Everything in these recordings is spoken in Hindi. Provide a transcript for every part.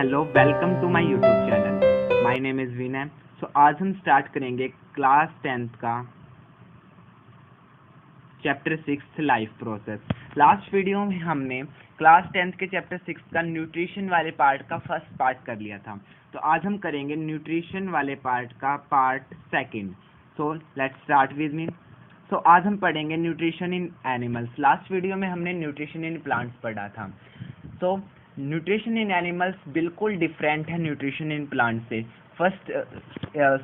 Hello, welcome to my YouTube channel. My name is Vinay. आज हम स्टार्ट करेंगे क्लास 10th का chapter 6 life process. Last video में हमने क्लास 10th के चैप्टर 6 का न्यूट्रिशन वाले पार्ट का फर्स्ट पार्ट कर लिया था। तो आज हम करेंगे न्यूट्रिशन वाले पार्ट का part second. So let's start with me. आज हम पढ़ेंगे nutrition in animals. Last video में हमने न्यूट्रिशन इन प्लांट्स पढ़ा था। न्यूट्रिशन इन एनिमल्स बिल्कुल डिफरेंट है न्यूट्रिशन इन प्लांट से। फर्स्ट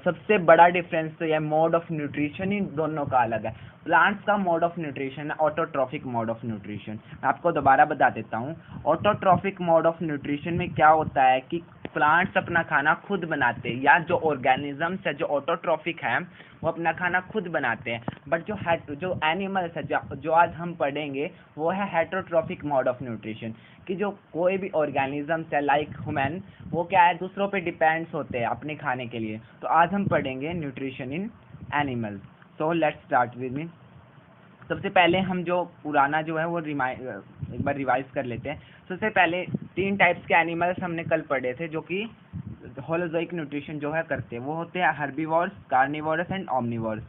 सबसे बड़ा डिफरेंस तो यह मोड ऑफ न्यूट्रिशन इन दोनों का अलग है। प्लांट्स का मोड ऑफ न्यूट्रिशन है ऑटोट्रॉफिक मोड ऑफ न्यूट्रिशन। मैं आपको दोबारा बता देता हूँ। ऑटोट्रॉफिक मोड ऑफ न्यूट्रिशन में क्या होता है कि प्लांट्स अपना खाना खुद बनाते हैं, या जो ऑर्गेनिजम्स है जो ऑटोट्रॉफिक है वो अपना खाना खुद बनाते हैं। बट जो एनिमल्स है जो आज हम पढ़ेंगे वो है हेटरोट्रॉफिक मोड ऑफ न्यूट्रिशन, कि जो कोई भी ऑर्गेनिजम्स है लाइक ह्यूमन, वो क्या है दूसरों पे डिपेंड्स होते हैं अपने खाने के लिए। तो आज हम पढ़ेंगे nutrition in animals. So let's start with me. सबसे पहले हम जो पुराना जो है वो एक बार रिवाइज कर लेते हैं। सबसे पहले 3 टाइप्स के एनिमल्स हमने कल पढ़े थे जो कि होलोजोइक न्यूट्रिशन जो है करते हैं। वो होते हैं herbivorous, carnivorous and omnivorous.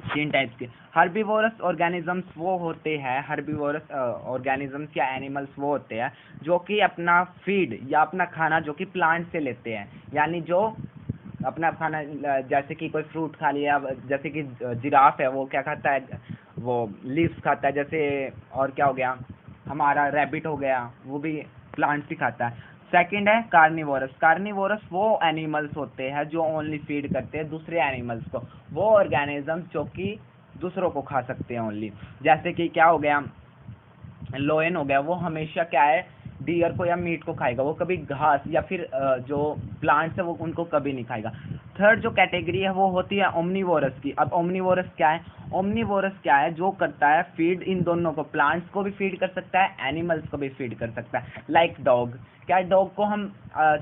3 types के हर्बीवोरस ऑर्गेनिजम्स वो होते हैं, हर्बीवोरस ऑर्गेनिजम्स या एनिमल्स वो होते हैं जो कि अपना फीड या अपना खाना जो कि प्लांट से लेते हैं। यानी जो अपना खाना, जैसे कि कोई फ्रूट खा लिया, जैसे कि जिराफ है वो क्या खाता है, वो लीव्स खाता है। जैसे और क्या हो गया, हमारा रैबिट हो गया, वो भी प्लांट्स ही खाता है। सेकंड है कार्निवोरस। कार्निवोरस वो एनिमल्स होते हैं जो ओनली फीड करते हैं दूसरे एनिमल्स को। वो ऑर्गेनिजम्स जो कि दूसरों को खा सकते हैं ओनली। जैसे कि क्या हो गया, लोयन हो गया, वो हमेशा क्या है डियर को या मीट को खाएगा, वो कभी घास या फिर जो प्लांट्स है वो उनको कभी नहीं खाएगा। थर्ड जो कैटेगरी है वो होती है ओमनिवोरस की। अब ओमनिवोरस क्या है? ओमनिवोरस क्या है, जो करता है फीड इन दोनों को, प्लांट्स को भी फीड कर सकता है, एनिमल्स को भी फीड कर सकता है। लाइक डॉग, क्या डॉग को हम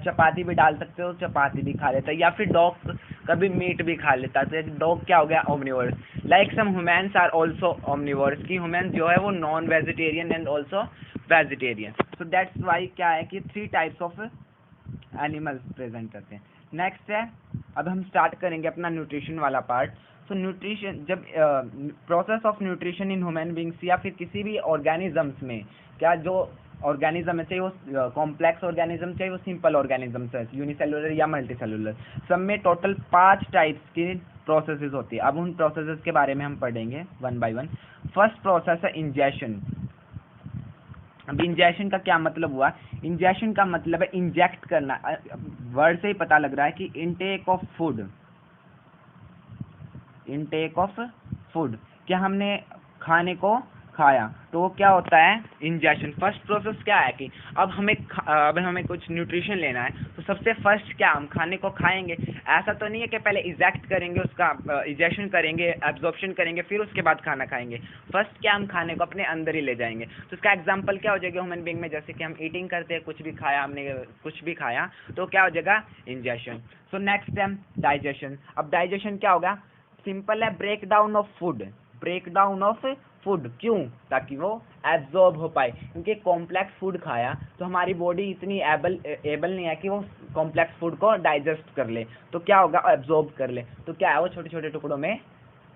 चपाती भी डाल सकते हो, चपाती भी खा लेता है, या फिर डॉग कभी मीट भी खा लेता है। तो डॉग क्या हो गया, omnivorous. Like some humans are also omnivorous, की ह्यूमन जो है वो non vegetarian and also vegetarian. So that's why क्या है कि 3 टाइप्स ऑफ एनिमल्स प्रेजेंट करते हैं। नेक्स्ट है, अब हम स्टार्ट करेंगे अपना न्यूट्रिशन वाला पार्ट। न्यूट्रिशन, जब process of nutrition in human beings या फिर किसी भी ऑर्गेनिजम्स में, क्या जो ऑर्गेनिज्म है, चाहे वो कॉम्प्लेक्स ऑर्गेनिज्म चाहे वो सिंपल ऑर्गेनिजम्स है, यूनिसेलुलर या मल्टीसेलुलर, सब में टोटल 5 टाइप्स की प्रोसेसेस होती है। अब उन प्रोसेसेस के बारे में हम पढ़ेंगे one by one. First process है इंजेशन। अब इंजेशन का क्या मतलब हुआ? इंजेशन का मतलब है इंजेक्ट करना। वर्ड से ही पता लग रहा है कि intake of food, intake of food, क्या हमने खाने को खाया, तो वो क्या होता है इंजेशन। फर्स्ट प्रोसेस क्या है कि अब हमें कुछ न्यूट्रिशन लेना है, तो सबसे फर्स्ट क्या हम खाने को खाएंगे। ऐसा तो नहीं है कि पहले इजेक्ट करेंगे, उसका इंजेशन करेंगे, एब्जॉर्प्शन करेंगे, फिर उसके बाद खाना खाएंगे। फर्स्ट क्या हम खाने को अपने अंदर ही ले जाएंगे। तो इसका एग्जांपल क्या हो जाएगा ह्यूमन बीइंग में, जैसे कि हम ईटिंग करते हैं, कुछ भी खाया हमने, कुछ भी खाया तो क्या हो जाएगा इंजेशन। सो नेक्स्ट है डाइजेशन। अब डाइजेशन क्या होगा? सिंपल है, break down of food, break down of food. क्यों? ताकि वो एब्जॉर्ब हो पाए, क्योंकि कॉम्प्लेक्स फूड खाया तो हमारी बॉडी इतनी एबल नहीं है कि वो कॉम्प्लेक्स फूड को डाइजेस्ट कर ले। तो क्या होगा, एब्जॉर्ब कर ले। तो क्या है, वो छोटे छोटे टुकड़ों में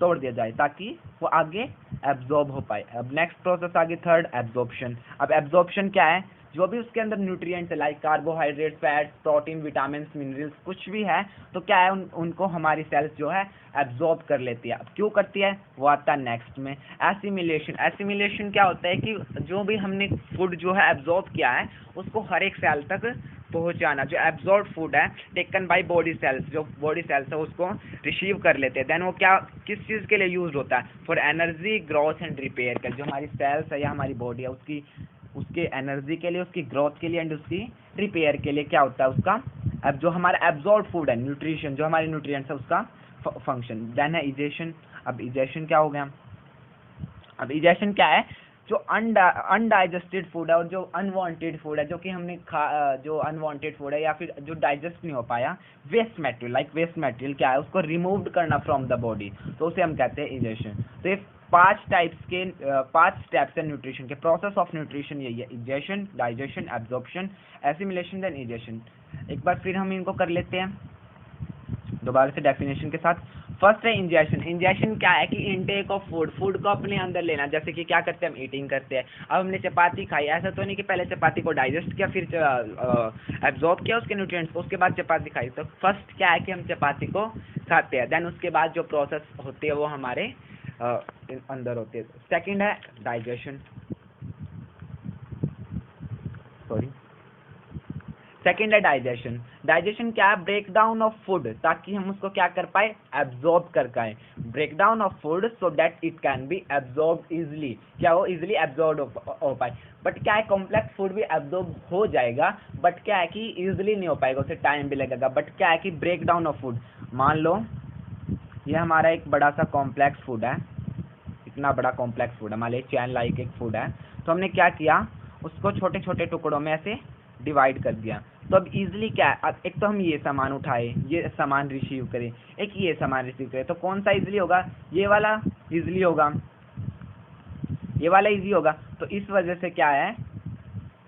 तोड़ दिया जाए ताकि वो आगे एब्जॉर्ब हो पाए। अब नेक्स्ट प्रोसेस आगे थर्ड, एब्जॉर्प्शन। अब एब्जॉर्प्शन क्या है, जो भी उसके अंदर न्यूट्रिएंट्स है like carbohydrate, fats, protein, vitamin, minerals, कुछ भी है, तो क्या है उनको हमारी सेल्स जो है एब्जॉर्ब कर लेती है। अब क्यों करती है वो आता है नेक्स्ट में। एसिमिलेशन। एसिमिलेशन क्या होता है कि जो भी हमने फूड जो है एब्जॉर्ब किया है उसको हर एक सेल तक पहुंचाना। जो एब्जॉर्ब फूड है टेकन बाय बॉडी सेल्स, जो बॉडी सेल्स है उसको रिसीव कर लेते हैं। देन वो क्या किस चीज़ के लिए यूज होता है? For energy, growth and repair के। जो हमारी सेल्स है या हमारी बॉडी है उसके एनर्जी के लिए, उसकी ग्रोथ के लिए एंड उसकी रिपेयर के लिए क्या होता है उसका, अब जो हमारा एब्जॉर्ब फूड है, न्यूट्रिशन, जो हमारे न्यूट्रिएंट्स है उसका फंक्शन। देन है इजेशन। अब इजेशन क्या हो गया? अब इजेशन क्या है, जो अनडाइजेस्टेड फूड है और जो अनवांटेड फूड है, जो कि हमने जो अनवांटेड फूड है या फिर जो डाइजेस्ट नहीं हो पाया, waste material, like waste material क्या है उसको रिमूव करना फ्रॉम द बॉडी, तो उसे हम कहते हैं इजेशन। तो 5 टाइप्स के 5 स्टेप्स है न्यूट्रिशन के। प्रोसेस ऑफ न्यूट्रिशन यही है, egestion, digestion, absorption, assimilation, then egestion. एक बार फिर हम इनको कर लेते हैं दोबारा से डेफिनेशन के साथ। फर्स्ट है इंजेशन। इंजेशन क्या है कि इनटेक ऑफ फूड, फूड को अपने अंदर लेना। जैसे कि क्या करते हैं, हम ईटिंग करते हैं। अब हमने चपाती खाई, ऐसा तो नहीं कि पहले चपाती को डाइजेस्ट किया फिर एब्जॉर्ब किया उसके न्यूट्रिएंट्स को, उसके बाद चपाती खाई। तो फर्स्ट क्या है कि हम चपाती को खाते हैं, देन उसके बाद जो प्रोसेस होती है वो हमारे अंदर होती है। सेकेंड है डाइजेशन, सेकेंड है डाइजेशन। डाइजेशन क्या है, ब्रेक डाउन ऑफ फूड, ताकि हम उसको क्या कर पाए, एब्जॉर्ब कर पाए। Break down of food so that it can be absorb easily, क्या वो इजिली एब्जॉर्ब हो पाए। बट क्या है, कॉम्प्लेक्स फूड भी एब्जॉर्ब हो जाएगा, बट क्या है कि इजिली नहीं हो पाएगा, उसे टाइम भी लगेगा। बट क्या है कि ब्रेक डाउन ऑफ फूड, मान लो ये हमारा एक बड़ा सा कॉम्प्लेक्स फूड है, इतना बड़ा कॉम्प्लेक्स फूड है, मान लीजिए चैन लाइक एक फूड है। तो हमने क्या किया, उसको छोटे छोटे टुकड़ों में ऐसे डिवाइड कर दिया। तो अब इजिली क्या है, अब एक तो हम ये सामान उठाए, ये सामान रिसीव करें, एक ये सामान रिसीव करें, तो कौन सा इजिली होगा, ये वाला इजिली होगा, ये वाला इजी होगा। तो इस वजह से क्या है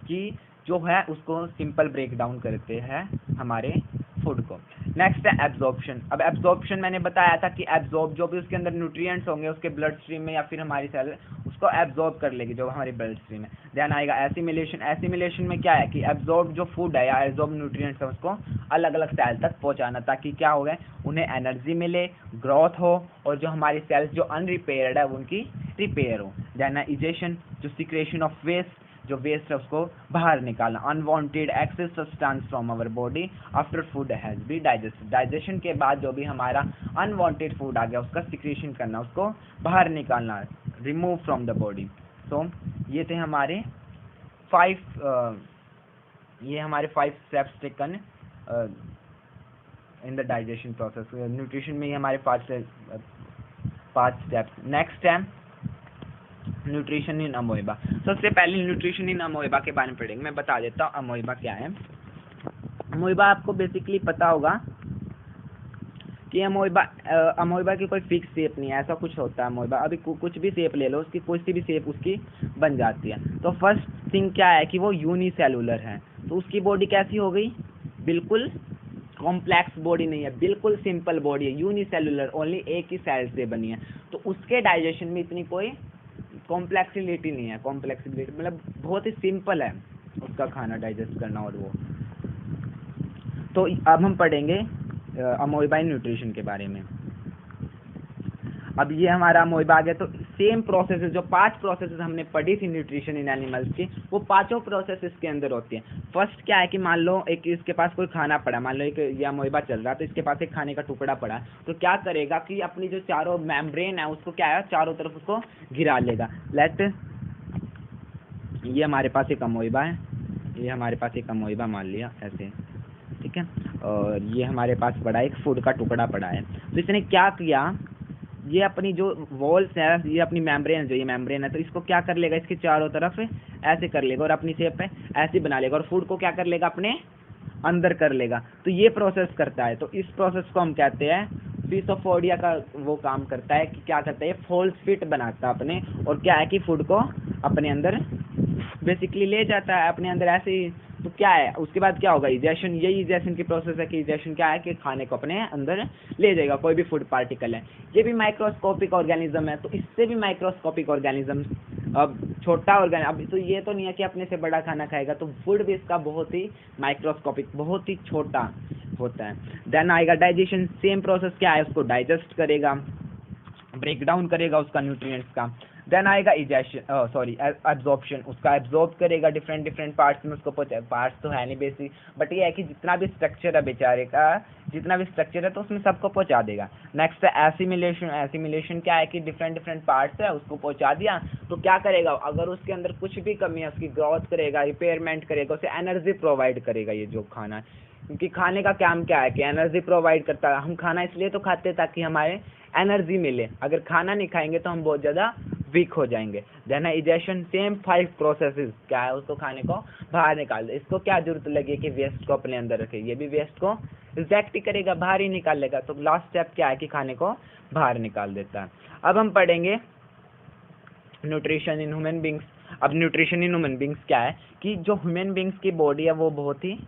कि जो है उसको सिंपल ब्रेक डाउन करते हैं हमारे फूड को। नेक्स्ट है एब्जॉर्प्शन। अब एब्जॉर्प्शन मैंने बताया था कि एब्जॉर्ब जो भी उसके अंदर न्यूट्रिएंट्स होंगे उसके ब्लड स्ट्रीम में या फिर हमारी सेल उसको एब्जॉर्ब कर लेगी जो हमारी ब्लड स्ट्रीम में। ध्यान आएगा एसिमिलेशन। एसिमिलेशन में क्या है कि एब्जॉर्ब जो फूड है या एब्जॉर्ब न्यूट्रिएंट्स है उसको अलग अलग सेल तक पहुंचाना, ताकि क्या हो गए, उन्हें एनर्जी मिले, ग्रोथ हो, और जो हमारी सेल्स जो अनरिपेयर्ड है उनकी रिपेयर हो। देन इजेशन, जो सिक्रेशन ऑफ वेस्ट, जो वेस्ट है उसको बाहर निकालना, unwanted excess substance from our body after food has be digested. Digestion के बाद जो भी हमारा अनवांटेड फूड आ गया उसका सिक्रेशन करना, उसको बाहर निकालना, रिमूव फ्रॉम द बॉडी। सो ये थे हमारे 5 steps taken in the digestion process. Nutrition में ये हमारे 5 स्टेप्स। नेक्स्ट है न्यूट्रिशन इन अमोएबा। सबसे पहले न्यूट्रिशन इन अमोएबा के बारे में पढ़ेंगे। मैं बता देता हूँ अमोएबा क्या है। अमोएबा आपको बेसिकली पता होगा कि अमोएबा की कोई फिक्स शेप नहीं है, ऐसा कुछ होता है अमोएबा। अभी कुछ भी शेप ले लो, उसकी कोई सी भी शेप उसकी बन जाती है। तो फर्स्ट थिंग क्या है कि वो यूनिसेलुलर है। तो उसकी बॉडी कैसी हो गई, बिल्कुल कॉम्प्लेक्स बॉडी नहीं है, बिल्कुल सिंपल बॉडी है, यूनिसेलुलर, ओनली एक ही सेल से बनी है। तो उसके डाइजेशन में इतनी कोई कॉम्प्लेक्सिलिटी नहीं है। कॉम्प्लेक्सिलिटी मतलब बहुत ही सिंपल है उसका खाना डाइजेस्ट करना। और वो तो अब हम पढ़ेंगे अमोएबा न्यूट्रिशन के बारे में। अब ये हमारा अमोएबा आ गया। तो सेम प्रोसेस, जो 5 प्रोसेस हमने पढ़ी थी न्यूट्रिशन इन एनिमल्स की, वो 5 प्रोसेस इसके अंदर होती हैं। फर्स्ट क्या है कि मान लो एक इसके पास कोई खाना पड़ा, मान लो एक ये अमोएबा चल रहा है, तो इसके पास एक खाने का टुकड़ा पड़ा, तो क्या करेगा कि अपनी जो चारों मेम्ब्रेन है उसको क्या है, चारों तरफ उसको घिरा लेगा। ये हमारे पास एक अमोएबा है, ये हमारे पास एक अमोएबा मान लिया ऐसे, ठीक है, और ये हमारे पास पड़ा एक फूड का टुकड़ा पड़ा है। तो इसने क्या किया, ये अपनी जो वॉल्स है, ये अपनी मेम्ब्रेन, जो ये मेम्ब्रेन है, तो इसको क्या कर लेगा, इसके चारों तरफ ऐसे कर लेगा और अपनी शेप पे ऐसे बना लेगा, और फूड को क्या कर लेगा, अपने अंदर कर लेगा। तो ये प्रोसेस करता है। तो इस प्रोसेस को हम कहते हैं पीसोफोडिया का वो काम करता है कि क्या करता है, फॉल्स फिट बनाता है अपने, और क्या है कि फूड को अपने अंदर बेसिकली ले जाता है अपने अंदर ऐसे ही। तो क्या है उसके बाद क्या होगा, इजेशन। यही इजेशन की प्रोसेस है कि इजेशन क्या है कि खाने को अपने अंदर ले जाएगा, कोई भी फूड पार्टिकल है। ये भी माइक्रोस्कोपिक ऑर्गेनिज्म है, तो इससे भी माइक्रोस्कोपिक ऑर्गेनिज्म, अब छोटा ऑर्गेनिज्म, अब तो ये तो नहीं है कि अपने से बड़ा खाना खाएगा, तो फूड भी इसका बहुत ही माइक्रोस्कोपिक, बहुत ही छोटा होता है। देन आएगा डाइजेशन। सेम प्रोसेस क्या है, उसको डाइजेस्ट करेगा, ब्रेक डाउन करेगा उसका न्यूट्रिएंट्स का। देन आएगा एब्जॉर्प्शन, उसका एब्जॉर्ब करेगा डिफरेंट पार्ट्स में, उसको पार्ट्स तो है नहीं बेसिक, बट ये है कि जितना भी स्ट्रक्चर है बेचारे का, जितना भी स्ट्रक्चर है तो उसमें सबको पहुंचा देगा। नेक्स्ट है एसिमिलेशन। एसिमिलेशन क्या है कि डिफरेंट पार्ट्स है उसको पहुंचा दिया, तो क्या करेगा, अगर उसके अंदर कुछ भी कमी है उसकी ग्रोथ करेगा, रिपेयरमेंट करेगा, उसे एनर्जी प्रोवाइड करेगा ये जो खाना है। क्योंकि खाने का काम क्या है कि एनर्जी प्रोवाइड करता है। हम खाना इसलिए तो खाते हैं ताकि हमारे एनर्जी मिले, अगर खाना नहीं खाएंगे तो हम बहुत ज़्यादा वीक हो जाएंगे। Then egestion. सेम 5 प्रोसेसेस क्या है, उसको खाने को बाहर निकाल दे। इसको क्या जरूरत लगी कि वेस्ट को अपने अंदर रखे, ये भी वेस्ट को रिजेक्ट ही करेगा, बाहर ही निकाल लेगा। तो लास्ट स्टेप क्या है कि खाने को बाहर निकाल देता है। अब हम पढ़ेंगे न्यूट्रिशन इन ह्यूमन बींग्स। अब न्यूट्रिशन इन ह्यूमन बींग्स क्या है कि जो ह्यूमन बींग्स की बॉडी है वो बहुत ही,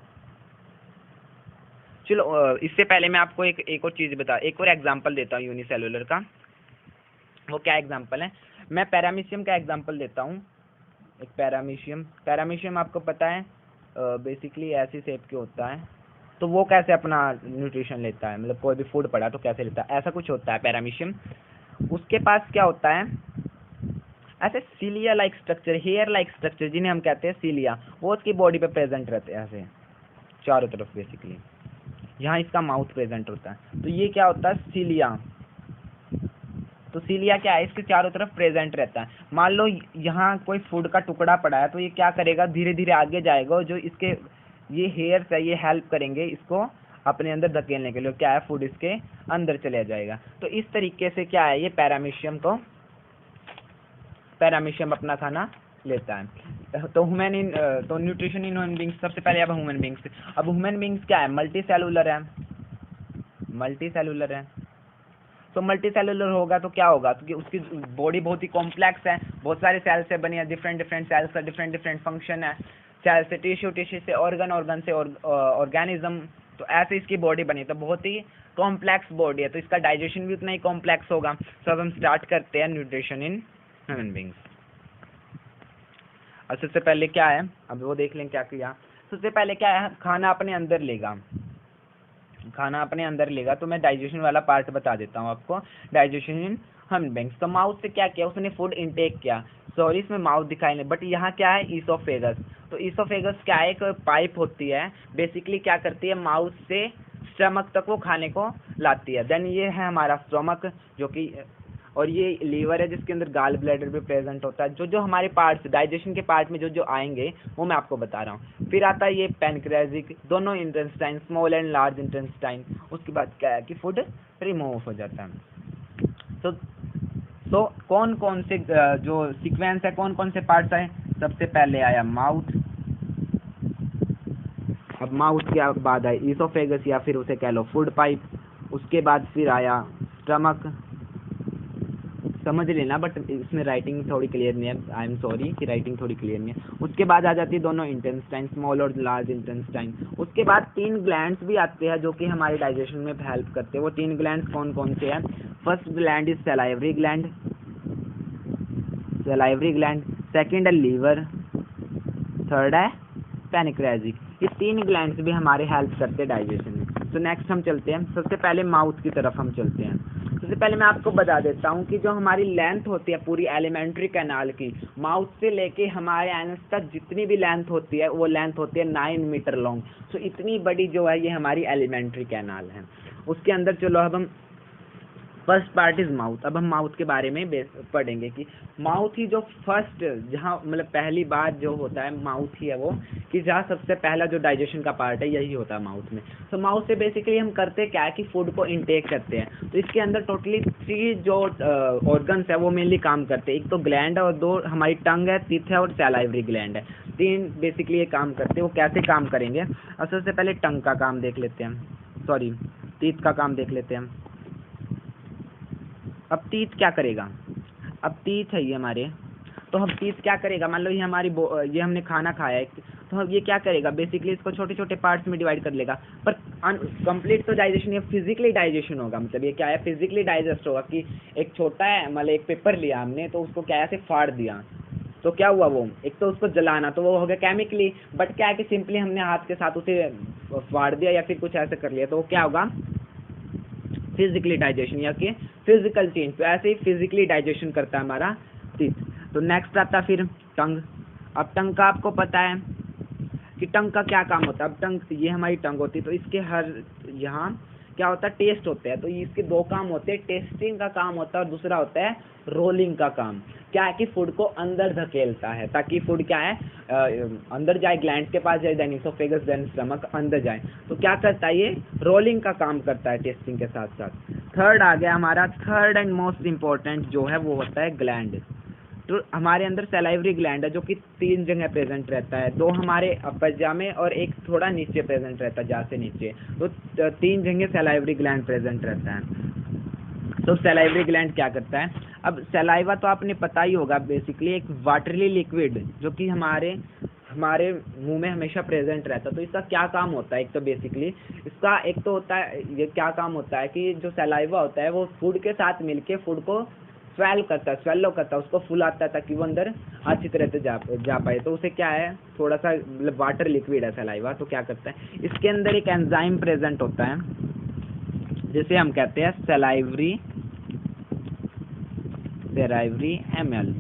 चलो इससे पहले मैं आपको एक और चीज़ एक और एग्जांपल देता हूँ यूनिसेलुलर का। वो क्या एग्जांपल है, मैं पैरामीशियम का एग्जांपल देता हूँ। एक पैरामीशियम आपको पता है बेसिकली ऐसी शेप के होता है, तो वो कैसे अपना न्यूट्रिशन लेता है, मतलब कोई भी फूड पड़ा तो कैसे लेता है, ऐसा कुछ होता है पैरामीशियम। उसके पास क्या होता है, ऐसे cilia like structure, hair like structure जिन्हें हम कहते हैं सीलिया, वो उसकी बॉडी पे प्रेजेंट रहते हैं ऐसे चारों तरफ। बेसिकली यहाँ इसका माउथ प्रेजेंट होता है, तो ये क्या होता है सीलिया। तो सीलिया क्या है, इसके चारों तरफ प्रेजेंट रहता है। मान लो यहाँ कोई फूड का टुकड़ा पड़ा है, तो ये क्या करेगा, धीरे धीरे आगे जाएगा, जो इसके ये हेयर्स है ये हेल्प करेंगे इसको अपने अंदर धकेलने के लिए, क्या है फूड इसके अंदर चले जाएगा। तो इस तरीके से क्या है, ये पैरामीशियम अपना खाना लेता है। तो न्यूट्रिशन इन ह्यूमन बींग्स, सबसे पहले अब ह्यूमन बींग्स क्या है, मल्टी सेलुलर है। तो मल्टी सेलुलर होगा तो क्या होगा, क्योंकि उसकी बॉडी बहुत ही कॉम्प्लेक्स है, बहुत सारे सेल से बनी है, डिफरेंट सेल्स का डिफरेंट फंक्शन है, सेल से टिश्यू से ऑर्गन से ऑर्गेनिज्म, तो ऐसे इसकी बॉडी बनी है, तो बहुत ही कॉम्प्लेक्स बॉडी है, तो इसका डाइजेशन भी उतना ही कॉम्प्लेक्स होगा। तो अब हम स्टार्ट करते हैं न्यूट्रिशन इन ह्यूमन बींग्स। अब सबसे पहले क्या है, अब वो देख लें क्या किया। सबसे पहले क्या है, खाना अपने अंदर लेगा, तो मैं डाइजेशन वाला पार्ट बता देता हूँ आपको। डाइजेशन इन ह्यूमन बींग्स, तो माउथ से क्या किया, उसने फूड इनटेक किया, सॉरी इसमें माउथ दिखाई नहीं, बट यहाँ क्या है ईसोफेगस। तो ईसोफेगस क्या है, एक पाइप होती है, बेसिकली क्या करती है, माउथ से स्टमक तक वो खाने को लाती है। देन ये है हमारा स्टमक, जो कि, और ये लीवर है जिसके अंदर गाल ब्लैडर भी प्रेजेंट होता है। जो हमारे पार्ट्स डाइजेशन के पार्ट में जो आएंगे वो मैं आपको बता रहा हूँ। फिर आता है ये पैनक्रेटिक, दोनों intestine, small and large intestine. उसके बाद क्या है कि फूड रिमूव हो जाता है। तो कौन कौन से जो सीक्वेंस है, कौन कौन से पार्ट्स आए, सबसे पहले आया माउथ, अब माउथ के बाद आया ईसोफेगस या फिर उसे कह लो फूड पाइप, उसके बाद फिर आया स्टमक, समझ लेना बट इसमें राइटिंग थोड़ी क्लियर नहीं है, आई एम सॉरी कि राइटिंग थोड़ी क्लियर नहीं है। उसके बाद आ जाती है दोनों इंटेस्टाइन, स्मॉल और लार्ज इंटेस्टाइन। उसके बाद 3 ग्लैंड्स भी आते हैं जो कि हमारे डाइजेशन में हेल्प करते हैं। वो 3 ग्लैंड्स कौन कौन से हैं, first gland is salivary gland, second है लीवर, थर्ड है पैनक्रेटिक। ये 3 ग्लैंड्स भी हमारे हेल्प करते हैं डाइजेशन में। तो नेक्स्ट हम चलते हैं, सबसे पहले माउथ की तरफ हम चलते हैं। सबसे पहले मैं आपको बता देता हूँ कि जो हमारी लेंथ होती है पूरी एलिमेंट्री कैनाल की, माउथ से लेके हमारे एनस तक जितनी भी लेंथ होती है वो लेंथ होती है 9 मीटर लॉन्ग। सो इतनी बड़ी जो है ये हमारी एलिमेंट्री कैनाल है। उसके अंदर चलो अब हम फर्स्ट पार्ट इज माउथ। अब हम माउथ के बारे में पढ़ेंगे कि माउथ ही जो फर्स्ट, जहाँ मतलब पहली बात जो होता है माउथ ही है वो, कि जहाँ सबसे पहला जो डाइजेशन का पार्ट है यही होता है माउथ में। तो माउथ से बेसिकली हम करते क्या है कि फूड को इनटेक करते हैं। तो इसके अंदर टोटली 3 जो ऑर्गन्स है वो मेनली काम करते हैं। एक तो ग्लैंड है और 2 हमारी टंग है, टीथ है और सैलाइवरी ग्लैंड है। 3 बेसिकली ये काम करते हैं। वो कैसे काम करेंगे, अब सबसे पहले टंग का काम देख लेते हैं, सॉरी टीथ का काम देख लेते हैं। अब टीथ क्या करेगा, अब टीथ है ये हमारे, तो हम टीथ क्या करेगा, मान लो ये हमारी ये हमने खाना खाया है, तो अब ये क्या करेगा, बेसिकली इसको छोटे छोटे पार्ट्स में डिवाइड कर लेगा। पर कंप्लीट तो डाइजेशन, ये फिजिकली डाइजेशन होगा, मतलब ये क्या है फिजिकली डाइजेस्ट होगा कि एक छोटा है मतलब एक पेपर लिया हमने तो उसको क्या ऐसे फाड़ दिया, तो क्या हुआ, वो एक तो उसको जलाना तो वो हो गया केमिकली, बट क्या है कि सिंपली हमने हाथ के साथ उसे फाड़ दिया या फिर कुछ ऐसे कर लिया तो वो क्या होगा फिजिकली डाइजेशन या कि फिजिकल चेंज। तो ऐसे ही फिजिकली डाइजेशन करता है हमारा टीथ। तो नेक्स्ट आता फिर टंग। अब टंग का आपको पता है कि टंग का क्या काम होता है। अब टंग, ये हमारी टंग होती है तो इसके हर यहाँ क्या होता है टेस्ट होते हैं, तो इसके 2 काम होते हैं, टेस्टिंग का काम होता है और दूसरा होता है रोलिंग का काम। क्या है कि फूड को अंदर धकेलता है ताकि फूड क्या है अंदर जाए, ग्लैंड के पास जाए, देन इसोफेगस देन स्टमक अंदर जाए। तो क्या करता है ये रोलिंग का काम करता है टेस्टिंग के साथ साथ। थर्ड आ गया हमारा, थर्ड एंड मोस्ट इम्पोर्टेंट जो है वो होता है ग्लैंड। तो हमारे अंदर सैलाइवरी ग्लैंड है जो कि 3 जगह प्रेजेंट रहता है, 2 हमारे अपर जा में और एक थोड़ा नीचे प्रेजेंट रहता है, जा से नीचे। तो 3 जगह सैलाइवरी ग्लैंड प्रेजेंट रहता है। तो सैलाइवरी ग्लैंड क्या करता है? अब सैलाइवा तो आपने पता ही होगा, बेसिकली एक वाटरली लिक्विड जो कि हमारे हमारे मुंह में हमेशा प्रेजेंट रहता है। तो इसका क्या काम होता है? एक तो बेसिकली इसका एक तो होता है, ये क्या काम होता है कि जो सैलाइवा होता है वो फूड के साथ मिलके फूड को स्वेलो करता है, उसको फुलाता है ताकि वो अंदर अच्छी तरह से जा पाए। तो उसे क्या है, थोड़ा सा मतलब वाटर लिक्विड है सैलाइवा, तो क्या करता है, इसके अंदर एक एंजाइम प्रेजेंट होता है जिसे हम कहते हैं सैलाइवरी एमल।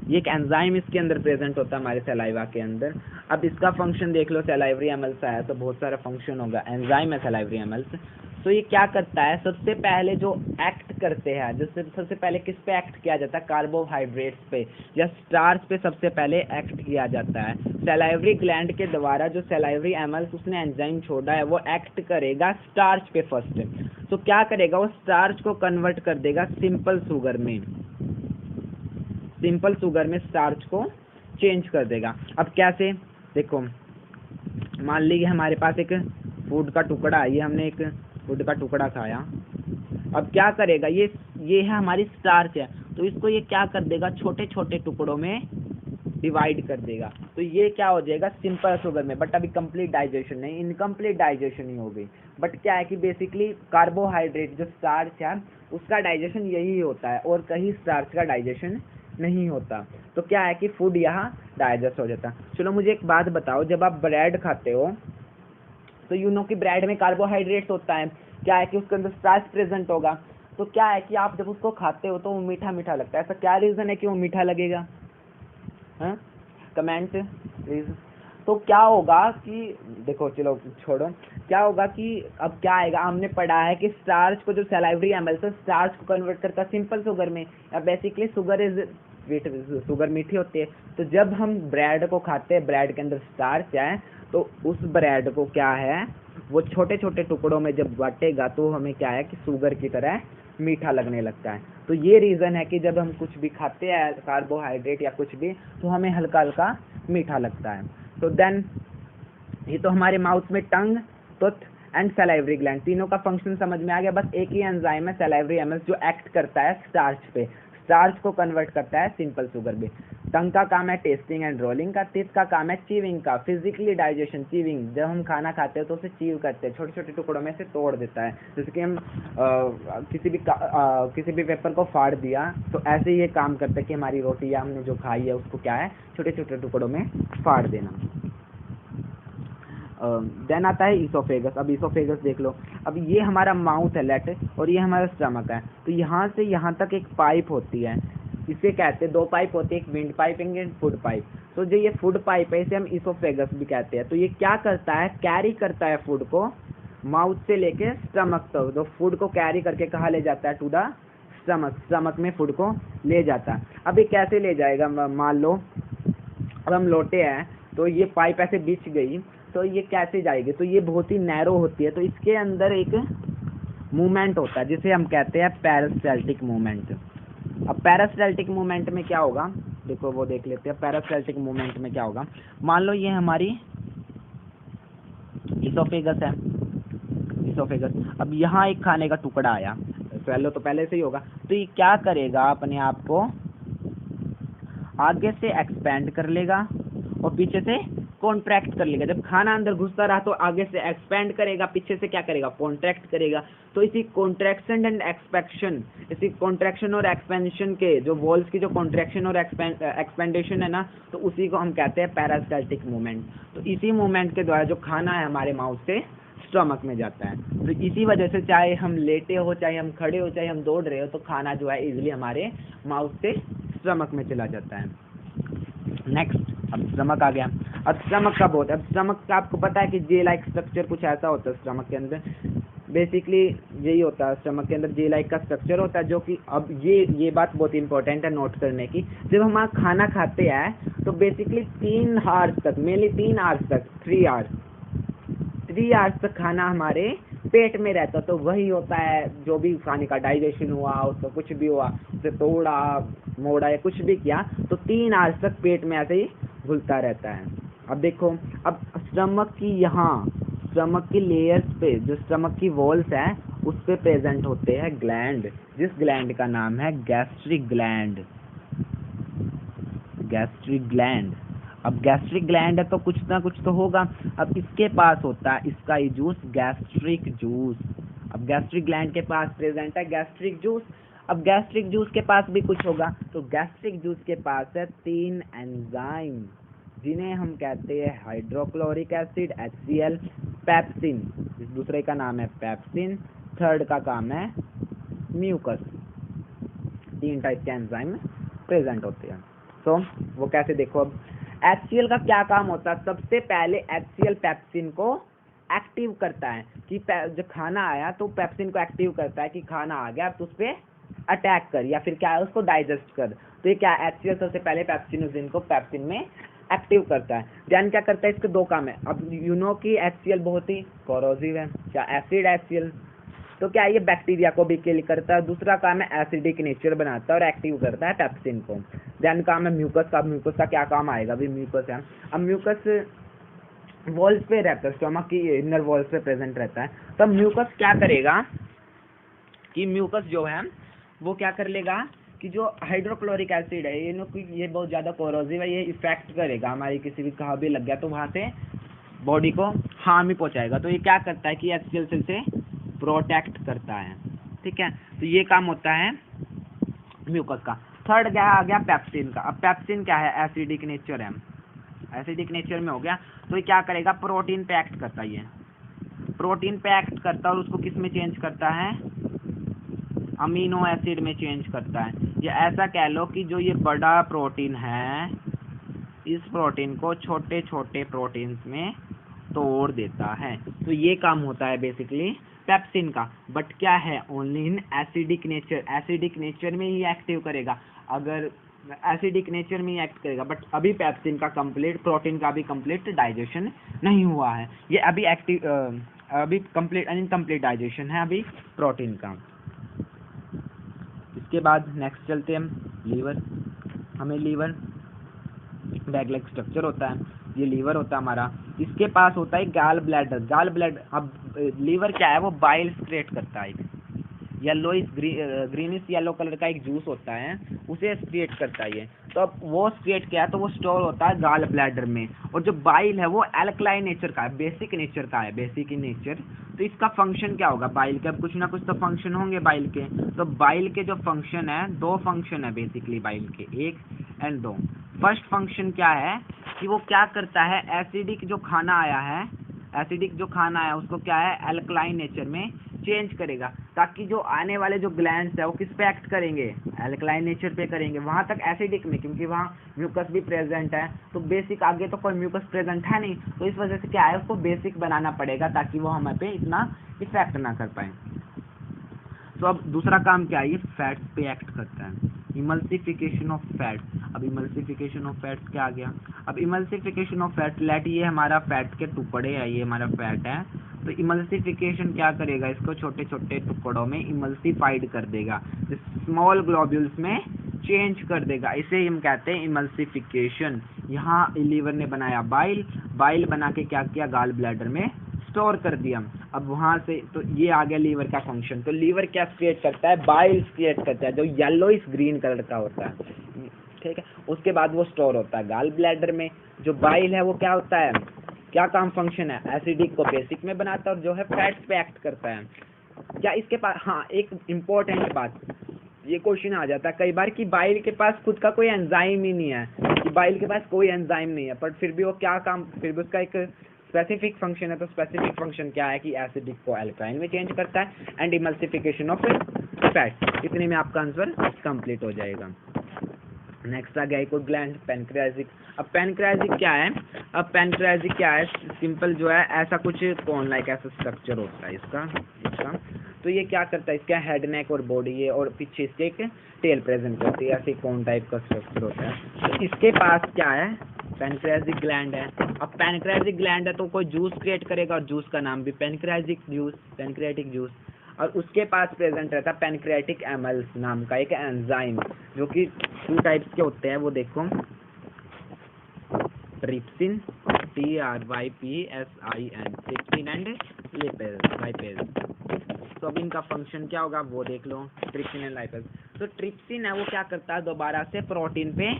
ये एक एंजाइम इसके अंदर प्रेजेंट होता है हमारे सैलाइवा के अंदर। अब इसका फंक्शन देख लो, सैलाइवरी एमल्स आया तो बहुत सारा फंक्शन होगा, एंजाइम है सैलाइवरी एमल्स। तो ये क्या करता है, सबसे पहले जो एक्ट करते हैं, जैसे सबसे पहले किस पे एक्ट किया जाता है, कार्बोहाइड्रेट्स पे या स्टार्च पे सबसे पहले एक्ट किया जाता है। सैलाइवरी ग्लैंड के द्वारा जो सैलाइवरी एमल्स उसने एंजाइम छोड़ा है वो एक्ट करेगा स्टार्च पे फर्स्ट। तो क्या करेगा, वो स्टार्च को कन्वर्ट कर देगा सिंपल शुगर में स्टार्च को चेंज कर देगा। अब कैसे, देखो मान लीजिए हमारे पास एक फूड का टुकड़ा है, ये हमने एक फूड का टुकड़ा खाया। अब क्या करेगा, ये है हमारी स्टार्च है, तो इसको ये क्या कर देगा, छोटे छोटे टुकड़ों में डिवाइड कर देगा। तो ये क्या हो जाएगा, सिंपल शुगर में। बट अभी कंप्लीट डाइजेशन नहीं, इनकम्प्लीट डाइजेशन ही हो गई। बट क्या है कि बेसिकली कार्बोहाइड्रेट जो स्टार्च है उसका डाइजेशन यही होता है और कहीं स्टार्च का डाइजेशन नहीं होता। तो क्या है कि फूड यहाँ डाइजेस्ट हो जाता है। चलो मुझे एक बात बताओ, जब आप ब्रेड खाते हो तो यू नो कि ब्रेड में कार्बोहाइड्रेट्स होता है, क्या है कि उसके अंदर स्टार्च प्रेजेंट होगा। तो क्या है कि आप जब उसको खाते हो तो वो मीठा मीठा लगता है। ऐसा क्या रीजन है कि वो मीठा लगेगा? हाँ, कमेंट प्लीज। तो क्या होगा कि देखो, चलो छोड़ो, क्या होगा कि अब क्या आएगा, हमने पढ़ा है कि स्टार्च को जो सैलाइवरी एमल्स है स्टार्च को कन्वर्ट करता है सिंपल शुगर में, या बेसिकली शुगर मीठी होती है। तो जब हम ब्रेड को खाते हैं, ब्रेड के अंदर स्टार्च है, तो उस ब्रेड को क्या है, वो छोटे छोटे टुकड़ों में जब बांटेगा तो हमें क्या है कि शुगर की तरह मीठा लगने लगता है। तो ये रीज़न है कि जब हम कुछ भी खाते हैं कार्बोहाइड्रेट या कुछ भी, तो हमें हल्का हल्का मीठा लगता है। तो देन ये तो हमारे माउथ में टंग, टूथ एंड सैलाइवरी ग्लैंड तीनों का फंक्शन समझ में आ गया। बस एक ही एंजाइम है सैलाइवरी एमल्स जो एक्ट करता है स्टार्च पे, स्टार्च को कन्वर्ट करता है सिंपल शुगर में। टंग का काम है टेस्टिंग एंड रोलिंग का, टीथ का काम है चीविंग का, फिजिकली डाइजेशन चीविंग, जब हम खाना खाते हैं तो उसे चीव करते हैं, छोटे छोटे टुकड़ों में से तोड़ देता है। जैसे कि हम किसी भी पेपर को फाड़ दिया, तो ऐसे ही ये काम करता है कि हमारी रोटी या हमने जो खाई है उसको क्या है, छोटे छोटे टुकड़ों में फाड़ देना। देन आता है इसोफेगस। अब इसोफेगस देख लो, अब ये हमारा माउथ है लेट, और ये हमारा स्टमक है। तो यहाँ से यहाँ तक एक पाइप होती है, इसे कहते हैं, दो पाइप होती है, एक wind pipe and food pipe. तो जो ये फूड पाइप है इसे हम इसोफेगस भी कहते हैं। तो ये क्या करता है, कैरी करता है फूड को माउथ से लेके स्टमक तक। तो फूड को कैरी करके कहाँ ले जाता है, टू द स्टमक, स्टमक में फूड को ले जाता है। अब ये कैसे ले जाएगा, मान लो अब हम लोटे हैं तो ये पाइप ऐसे बिछ गई, तो ये कैसे जाएगी, तो ये बहुत ही नैरो होती है। तो इसके अंदर एक मूवमेंट होता है जिसे हम कहते हैं पेरिस्टाल्टिक मूवमेंट। अब पेरिस्टाल्टिक मूवमेंट में क्या होगा, देखो वो देख लेते हैं। पेरिस्टाल्टिक मूवमेंट में क्या होगा, मान लो ये हमारी इसोफेगस है, इसोफेगस। अब यहाँ एक खाने का टुकड़ा आया, स्वेलो तो पहले से ही होगा, तो ये क्या करेगा, अपने आप को आगे से एक्सपेंड कर लेगा और पीछे से कॉन्ट्रैक्ट कर लेगा। जब खाना अंदर घुसता रहा तो आगे से एक्सपेंड करेगा, पीछे से क्या करेगा, कॉन्ट्रैक्ट करेगा। तो इसी कॉन्ट्रैक्शन एंड एक्सपेक्शन, इसी कॉन्ट्रैक्शन और एक्सपेंशन के जो वॉल्स की जो कॉन्ट्रैक्शन और एक्सपेंडेशन है ना, तो उसी को हम कहते हैं पेरिस्टाल्टिक मूवमेंट। तो इसी मूवमेंट के द्वारा जो खाना है हमारे माउथ से स्टमक में जाता है। तो इसी वजह से चाहे हम लेटे हो, चाहे हम खड़े हो, चाहे हम दौड़ रहे हो, तो खाना जो है इजीली हमारे माउथ से स्टमक में चला जाता है। नेक्स्ट, अब स्टमक आ गया। अब स्टमक का बहुत, अब स्टमक का आपको पता है कि जे लाइक स्ट्रक्चर कुछ ऐसा होता है स्टमक के अंदर, बेसिकली यही होता है स्टमक के अंदर जे लाइक का स्ट्रक्चर होता है। जो कि अब ये बात बहुत इंपॉर्टेंट है नोट करने की, जब हम खाना खाते हैं तो बेसिकली 3 आवर्स तक, मेनली 3 आवर्स तक, 3 आवर्स तक खाना हमारे पेट में रहता है। तो वही होता है जो भी खाने का डाइजेशन हुआ, उसको कुछ भी हुआ, उसे तोड़ा मोड़ा या कुछ भी किया, तो 3 आवर्स तक पेट में ऐसे ही घुलता रहता है। अब देखो, अब स्टमक की यहाँ, स्टमक की लेयर्स पे, जो स्टमक की वॉल्स है उस पे प्रेजेंट होते हैं ग्लैंड, जिस ग्लैंड का नाम है गैस्ट्रिक ग्लैंड। गैस्ट्रिक ग्लैंड, अब गैस्ट्रिक ग्लैंड है तो कुछ ना कुछ तो होगा। अब इसके पास होता है इसका ही जूस, गैस्ट्रिक जूस। अब गैस्ट्रिक ग्लैंड के पास प्रेजेंट है गैस्ट्रिक जूस। अब गैस्ट्रिक जूस के पास भी कुछ होगा, तो गैस्ट्रिक जूस के पास है 3 एंजाइम, जिन्हें हम कहते हैं हाइड्रोक्लोरिक एसिड HCl, पेप्सिन, इस दूसरे का नाम है पेप्सिन, थर्ड का काम है म्यूकस। 3 टाइप के एंजाइम प्रेजेंट होते हैं। तो वो कैसे, देखो अब HCl का क्या काम होता है। सबसे पहले HCl पेप्सिन को एक्टिव करता है कि जब खाना आया तो पेप्सिन को एक्टिव करता है कि खाना आ गया, तो उस पर अटैक कर या फिर क्या है उसको डाइजेस्ट कर। तो ये क्या HCl सबसे पहले पेप्सिनोजिन को पेप्सिन में एक्टिव करता है। ध्यान क्या करता है, इसके 2 काम है। अब यू नो कि HCl बहुत ही कोरोसिव है, क्या एसिड HCl, तो क्या ये बैक्टीरिया को भी किल करता है। दूसरा काम है एसिडिक नेचर बनाता है और एक्टिव करता है पेप्सिन को। देन काम है म्यूकस का। म्यूकस का क्या काम आएगा, भी म्यूकस है। अब म्यूकस वॉल्स पे रहता है, स्टोमक की इनर वॉल्स पे प्रेजेंट रहता है। तो म्यूकस क्या करेगा कि म्यूकस जो है वो क्या कर लेगा कि जो हाइड्रोक्लोरिक एसिड है ये बहुत ज़्यादा कोरोसिव है, ये इफेक्ट करेगा हमारी किसी भी कहाँ भी लग गया तो वहाँ से बॉडी को हार्म ही पहुँचाएगा। तो ये क्या करता है कि HCl सेल से प्रोटेक्ट करता है, ठीक है। तो ये काम होता है म्यूकस का। थर्ड क्या आ गया पेप्सिन का। अब पेप्सिन क्या है, एसिडिक नेचर है, एसिडिक नेचर में हो गया। तो ये क्या करेगा, प्रोटीन पे एक्ट करता है, ये प्रोटीन पे एक्ट करता है और उसको किस में चेंज करता है, अमीनो एसिड में चेंज करता है। ये ऐसा कह लो कि जो ये बड़ा प्रोटीन है इस प्रोटीन को छोटे छोटे प्रोटीन्स में तोड़ देता है। तो ये काम होता है बेसिकली पेप्सिन का। बट क्या है, only in acidic nature, acidic nature में ही एक्टिव करेगा, अगर एसिडिक नेचर में ही एक्ट करेगा। बट अभी पेप्सिन का कंप्लीट, प्रोटीन का भी कंप्लीट डाइजेशन नहीं हुआ है, ये अभी एक्टिव अभी कंप्लीट इनकम्प्लीट डाइजेशन है अभी प्रोटीन का। इसके बाद नेक्स्ट चलते हैं हम लीवर। हमें लीवर बैग लाइक स्ट्रक्चर होता है, ये लीवर होता है हमारा। इसके पास होता है गाल ब्लैडर। गाल ब्लैडर, अब लीवर क्या है, वो बाइल क्रिएट करता है, येलोइश ग्रीनिश येलो कलर का एक जूस होता है, उसे क्रिएट करता है ये। तो अब वो क्रिएट किया तो वो स्टोर होता है गाल ब्लैडर में। और जो बाइल है वो एल्कलाइन नेचर का है, बेसिक नेचर का है, बेसिक इन नेचर। तो इसका फंक्शन क्या होगा बाइल के, अब कुछ ना कुछ तो फंक्शन होंगे बाइल के। तो बाइल के जो फंक्शन है, 2 फंक्शन है बेसिकली बाइल के, 1 एंड 2। फर्स्ट फंक्शन क्या है कि वो क्या करता है, एसिडिक जो खाना आया है, एसिडिक जो खाना है उसको क्या है एल्कलाइन नेचर में चेंज करेगा, ताकि जो आने वाले जो ग्लैंड्स है वो किस पे एक्ट करेंगे, एल्कलाइन नेचर पे करेंगे। वहाँ तक एसिडिक में, क्योंकि वहाँ म्यूकस भी प्रेजेंट है, तो बेसिक आगे तो कोई म्यूकस प्रेजेंट है नहीं, तो इस वजह से क्या है उसको बेसिक बनाना पड़ेगा ताकि वो हमें पे इतना इफेक्ट ना कर पाए। तो अब दूसरा काम क्या है, ये फैट्स पे एक्ट करता है, इमल्सिफिकेशन ऑफ फैट्स। अब इमल्सिफिकेशन ऑफ फैट्स क्या आ गया, अब इमल्सिफिकेशन ऑफ फैट, लेट ये हमारा फैट के टुकड़े है, ये हमारा फैट है। तो इमल्सिफिकेशन क्या करेगा, इसको छोटे छोटे टुकड़ों में इमल्सिफाइड कर देगा, स्मॉल ग्लोब्यूल्स में चेंज कर देगा, इसे हम कहते हैं इमल्सिफिकेशन। यहाँ लीवर ने बनाया बाइल, बाइल बना के क्या किया, गाल ब्लैडर में स्टोर कर दिया। अब वहां से तो ये आ गया लीवर का फंक्शन। तो लीवर क्या क्रिएट करता है, बाइल क्रिएट करता है जो येलोइश ग्रीन कलर का होता है, ठीक है। उसके बाद वो स्टोर होता है गाल ब्लैडर में। जो बाइल है वो क्या होता है, क्या काम फंक्शन है, एसिडिक को बेसिक में बनाता है और जो है फैट्स पे एक्ट करता है। क्या इसके पास, हाँ एक इम्पोर्टेंट बात, ये क्वेश्चन आ जाता है कई बार कि बाइल के पास खुद का कोई एंजाइम ही नहीं है, कि बाइल के पास कोई एंजाइम नहीं है, पर फिर भी वो क्या काम, फिर भी उसका एक स्पेसिफिक फंक्शन है। तो स्पेसिफिक फंक्शन क्या है कि एसिडिक को एल्काइन में चेंज करता है एंड इमल्सिफिकेशन ऑफ फैट। इतने में आपका आंसर कंप्लीट हो जाएगा। नेक्स्ट आ गया एक और ग्लैंड, पैनक्रियाजिक। अब पैनक्रियाजिक क्या है, अब पैनक्रियाजिक क्या है, सिंपल जो है ऐसा कुछ कौन लाइक ऐसा स्ट्रक्चर होता है इसका। तो ये क्या करता है, इसका हेड नेक और बॉडी है और पीछे इसके एक टेल प्रेजेंट करती है, ऐसे कौन टाइप का स्ट्रक्चर होता है। तो इसके पास क्या है, पैनक्रियाजिक ग्लैंड है। अब पैनक्रियाजिक ग्लैंड है तो कोई जूस क्रिएट करेगा और जूस का नाम भी पैनक्रियाजिक जूस, पैनक्रियाटिक जूस। और उसके पास प्रेजेंट रहता है पैनक्रियाटिक एमल्स नाम का एक एंजाइम, जो कि 2 टाइप्स के होते हैं, वो देखो trypsin, TRYPSIN, trypsin and lipase. तो अब इनका फंक्शन क्या होगा वो देख लो, ट्रिप्सिन एंड लाइपेज। तो ट्रिप्सिन है वो क्या करता है, दोबारा से प्रोटीन पे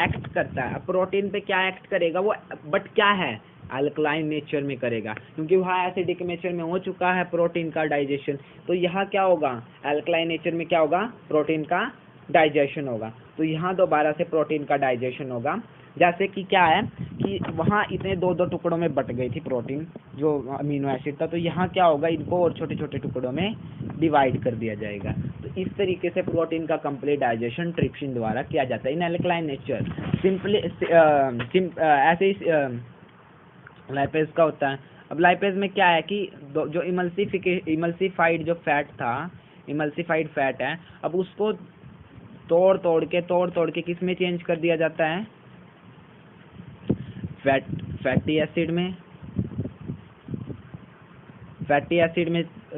एक्ट करता है। अब प्रोटीन पे क्या एक्ट करेगा वो, बट क्या है, अल्कलाइन नेचर में करेगा, क्योंकि वहाँ एसिडिक नेचर में हो चुका है प्रोटीन का डाइजेशन। तो यहाँ क्या होगा, अल्कलाइन नेचर में क्या होगा, प्रोटीन का डाइजेशन होगा। तो यहाँ दोबारा से प्रोटीन का डाइजेशन होगा। जैसे कि क्या है कि वहाँ इतने दो दो टुकड़ों में बट गई थी प्रोटीन जो अमीनो एसिड था, तो यहाँ क्या होगा, इनको और छोटे छोटे टुकड़ों में डिवाइड कर दिया जाएगा। तो इस तरीके से प्रोटीन का कंप्लीट डाइजेशन ट्रिप्सिन द्वारा किया जाता है इन अल्कलाइन नेचर। सिंपली ऐसे ही लाइपेज का होता है। अब लाइपेज में क्या है कि जो इमल्सिफाइड जो फैट था, इमल्सिफाइड फैट है, अब उसको तोड़ तोड़ के किस में चेंज कर दिया जाता है, फैटी एसिड में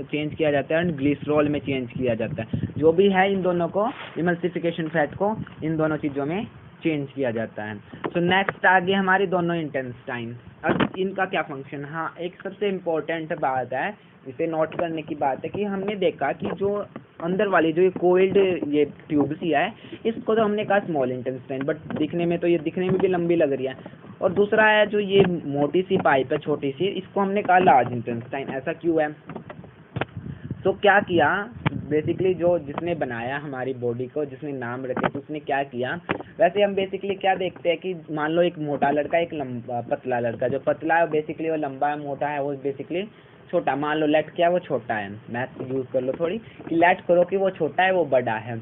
चेंज किया जाता है एंड ग्लिसरॉल में चेंज किया जाता है। जो भी है इन दोनों को, इमल्सिफिकेशन फैट को इन दोनों चीज़ों में चेंज किया जाता है। सो नेक्स्ट आ गए हमारी दोनों इंटेस्टाइन। अब इनका क्या फंक्शन, हाँ एक सबसे इम्पोर्टेंट बात है, इसे नोट करने की बात है कि हमने देखा कि जो अंदर वाली जो ये कोइल्ड ये ट्यूब सी है, इसको तो हमने कहा स्मॉल इंटेस्टाइन, बट दिखने में तो ये दिखने में भी लंबी लग रही है। और दूसरा है जो ये मोटी सी पाइप है छोटी सी, इसको हमने कहा लार्ज इंटेस्टाइन। ऐसा क्यों है, तो क्या किया बेसिकली, जो जिसने बनाया हमारी बॉडी को, जिसने नाम रखे, तो उसने क्या किया, वैसे हम बेसिकली क्या देखते हैं कि मान लो एक मोटा लड़का, एक लंबा पतला लड़का, जो पतला है बेसिकली वो लंबा है, मोटा है वो बेसिकली छोटा। मान लो लेट क्या वो छोटा है, मैथ यूज कर लो थोड़ी कि लेट करो कि वो छोटा है वो बड़ा है।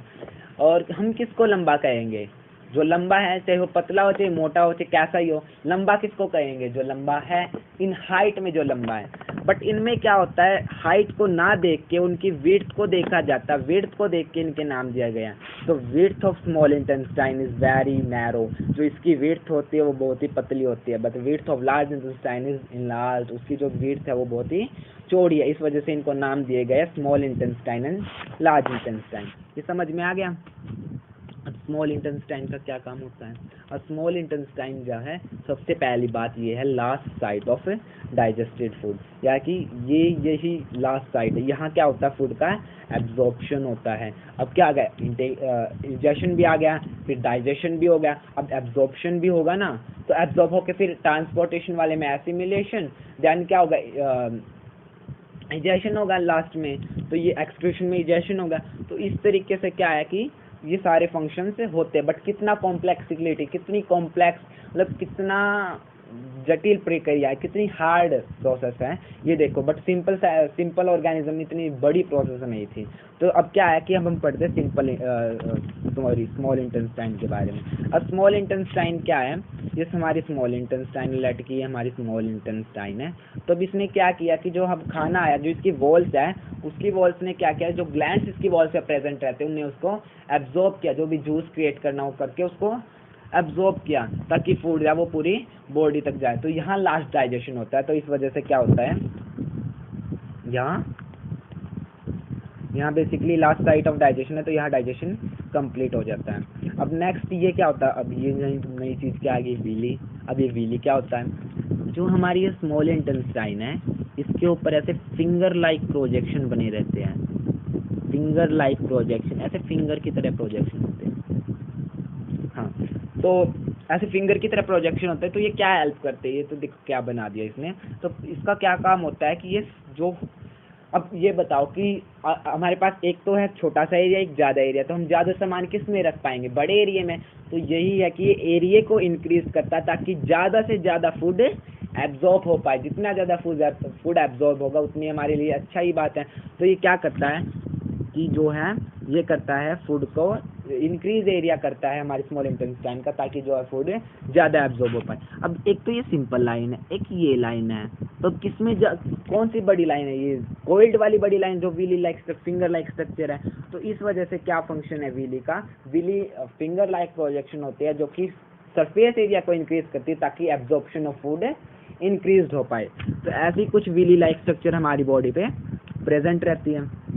और हम किसको लंबा कहेंगे, जो लंबा है, चाहे वो पतला हो चाहे मोटा हो चाहे कैसा ही हो, लंबा किसको कहेंगे, जो लंबा है, इन हाइट में जो लंबा है। बट इनमें क्या होता है, हाइट को ना देख के उनकी विड्थ को देखा जाता है, विड्थ को देख के इनके नाम दिया गया। तो width of small intestine is very narrow, जो इसकी विड्थ होती है वो बहुत ही पतली होती है। But width of large intestine is enlarge, उसकी जो विड्थ है वो बहुत ही चौड़ी है, इस वजह से इनको नाम दिए गए small intestine and large intestine. ये समझ में आ गया। स्मॉल इंटेस्टाइन का क्या काम होता है, और स्मॉल इंटेस्टाइन जो है, सबसे पहली बात ये है last site of digested food, या कि यही लास्ट साइट है। यहाँ क्या होता है, फूड का एब्जॉर्प्शन होता है। अब क्या आ गया, इंजेक्शन भी आ गया, फिर डाइजेशन भी हो गया, अब एब्जॉर्प्शन भी होगा ना, तो एब्जॉर्ब होकर फिर ट्रांसपोर्टेशन वाले में एसिमिलेशन, देन क्या होगा, इजेशन होगा लास्ट में, तो ये एक्सक्रीशन में इजेशन होगा। तो इस तरीके से क्या है कि ये सारे फंक्शन से होते हैं। बट कितना कॉम्प्लेक्सिटी, कितनी कॉम्प्लेक्स, मतलब कितना जटिल प्रक्रिया है, कितनी हार्ड प्रोसेस है ये देखो। बट सिंपल ऑर्गेनिज्म इतनी बड़ी प्रोसेस नहीं थी। तो अब क्या है कि हम पढ़ते स्मॉल इंटेस्टाइन के बारे में। अब स्मॉल इंटेस्टाइन क्या है, ये हमारी स्मॉल इंटेस्टाइन लटकी है, हमारी स्मॉल इंटेस्टाइन है। तो अब इसने क्या किया कि जो हम खाना आया, जो इसकी वॉल्स है, उसकी वॉल्स ने क्या किया, जो ग्लैंड्स इसकी वॉल्स पे प्रेजेंट रहते हैं उन्हें उसको एब्जॉर्ब किया, जो भी जूस क्रिएट करना हो करके उसको एब्जॉर्ब किया, ताकि फूड है वो पूरी बॉडी तक जाए। तो यहाँ लास्ट डाइजेशन होता है। तो इस वजह से क्या होता है, यहाँ basically last site of digestion है, तो यहाँ डाइजेशन कंप्लीट हो जाता है। अब नेक्स्ट ये क्या होता है, अब ये नई चीज़ क्या आ गई, विली। अब ये विली क्या होता है, जो हमारी ये स्मॉल इंटेस्टाइन है, इसके ऊपर ऐसे फिंगर लाइक प्रोजेक्शन बने रहते हैं, फिंगर लाइक प्रोजेक्शन, ऐसे फिंगर की तरह प्रोजेक्शन होते हैं। हाँ, तो ऐसे फिंगर की तरह प्रोजेक्शन होते हैं। तो ये क्या हेल्प करते हैं, ये तो देखो क्या बना दिया इसने। तो इसका क्या काम होता है कि ये जो, अब ये बताओ कि हमारे पास एक तो है छोटा सा एरिया, एक ज़्यादा एरिया, तो हम ज़्यादा सामान किस में रख पाएंगे, बड़े एरिया में। तो यही है कि ये एरिया को इंक्रीज करता है ताकि ज़्यादा से ज़्यादा फूड एब्जॉर्ब हो पाए। जितना ज़्यादा फूड एब्जॉर्ब होगा उतनी हमारे लिए अच्छा ही बात है। तो ये क्या करता है कि जो है ये करता है फूड को इंक्रीज एरिया करता है हमारी स्मॉल इंटेस्टाइन का, ताकि जो है फूड ज़्यादा एब्जॉर्ब हो पाए। अब एक तो ये सिंपल लाइन है, एक ये लाइन है, तो किसमें कौन सी बड़ी लाइन है, ये कोइल्ड वाली बड़ी लाइन जो villi like finger like structure है। तो इस वजह से क्या फंक्शन है विली का, विली फिंगर लाइक प्रोजेक्शन होती है जो कि सरफेस एरिया को इंक्रीज करती है ताकि एब्जॉर्प्शन ऑफ फूड इंक्रीज हो पाए। तो ऐसी कुछ विली लाइक स्ट्रक्चर हमारी बॉडी पे प्रेजेंट रहती है।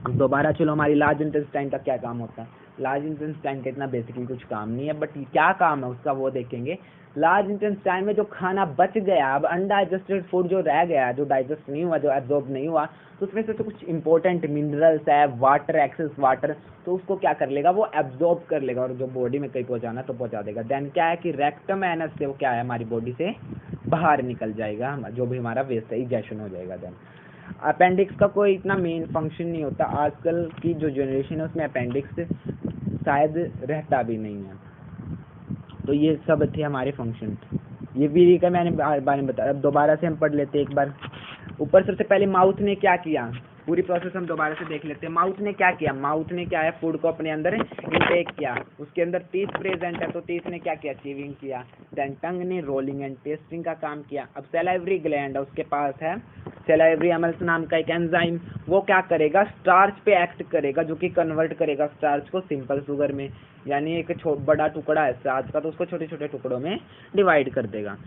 दोबारा चलो, हमारी लार्ज इंटेस्टाइन का क्या काम होता है। लार्ज इंटेस्टाइन का इतना बेसिकली कुछ काम नहीं है, बट क्या काम है उसका वो देखेंगे। लार्ज इंटेस्टाइन में जो खाना बच गया, अब अनडाइजेस्टेड फूड जो रह गया, जो डाइजेस्ट नहीं हुआ, जो एब्जॉर्ब नहीं हुआ, तो उसमें से तो कुछ इंपॉर्टेंट मिनरल्स है, वाटर, एक्सेस वाटर, तो उसको क्या कर लेगा, वो एब्जॉर्ब कर लेगा और जो बॉडी में कहीं पहुंचाना तो पहुंचा देगा। देन क्या है कि रेक्टम एनस से वो क्या है हमारी बॉडी से बाहर निकल जाएगा, जो भी हमारा वेस्ट है इजेक्शन हो जाएगा। देन अपेंडिक्स का कोई इतना मेन फंक्शन नहीं होता, आजकल की जो जनरेशन है उसमें अपेंडिक्स शायद रहता भी नहीं है। तो ये सब थे हमारे फंक्शन, ये वीरी का मैंने बारे में बताया। अब दोबारा से हम पढ़ लेते हैं एक बार। ऊपर सबसे पहले माउथ ने क्या किया, पूरी प्रोसेस हम दोबारा से देख लेते हैं। माउथ ने क्या किया, माउथ ने क्या है फूड को अपने अंदर इनटेक किया, उसके अंदर टीथ प्रेजेंट है तो टीथ ने क्या किया, चीविंग किया। देन टंग ने रोलिंग एंड टेस्टिंग का काम किया। अब सैलाइवरी ग्लैंड है, उसके पास है सैलाइवरी एमल्स नाम का एक एंजाइम, वो क्या करेगा, स्टार्च पे एक्ट करेगा, जो कि कन्वर्ट करेगा स्टार्च को सिंपल शुगर में, यानी एक बड़ा टुकड़ा है स्टार्च का तो उसको छोटे छोटे टुकड़ों में डिवाइड कर देगा।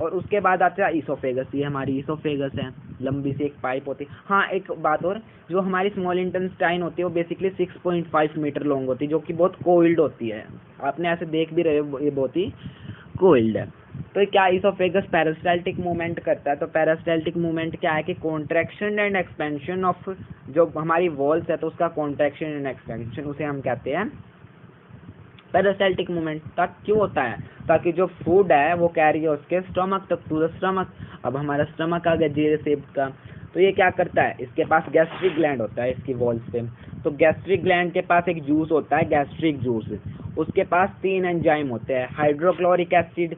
और उसके बाद आता है ईसोफेगस, ये हमारी ईसोफेगस है, लंबी सी एक पाइप होती है। हाँ एक बात और, जो हमारी स्मॉल इंटेस्टाइन होती है वो बेसिकली 6.5 मीटर लॉन्ग होती है, जो कि बहुत कोइल्ड होती है, आपने ऐसे देख भी रहे हो, ये बहुत ही कोइल्ड है। तो क्या ईसोफेगस पेरिस्टाल्टिक मूवमेंट करता है, तो पेरिस्टाल्टिक मूवमेंट क्या है कि कॉन्ट्रैक्शन एंड एक्सपेंशन ऑफ जो हमारी वॉल्स है तो उसका कॉन्ट्रैक्शन एंड एक्सपेंशन, उसे हम कहते हैं पेरिस्टाल्टिक मूवमेंट। क्यों होता है, ताकि जो फूड है वो कैरी हो उसके स्टमक तक, टू द स्टमक। अब हमारा स्टमक आ गया जी शेप का, तो ये क्या करता है, इसके पास गैस्ट्रिक ग्लैंड होता है इसकी वॉल्स पे, तो गैस्ट्रिक ग्लैंड के पास एक जूस होता है गैस्ट्रिक जूस, उसके पास 3 एंजाइम होते हैं, hydrochloric acid,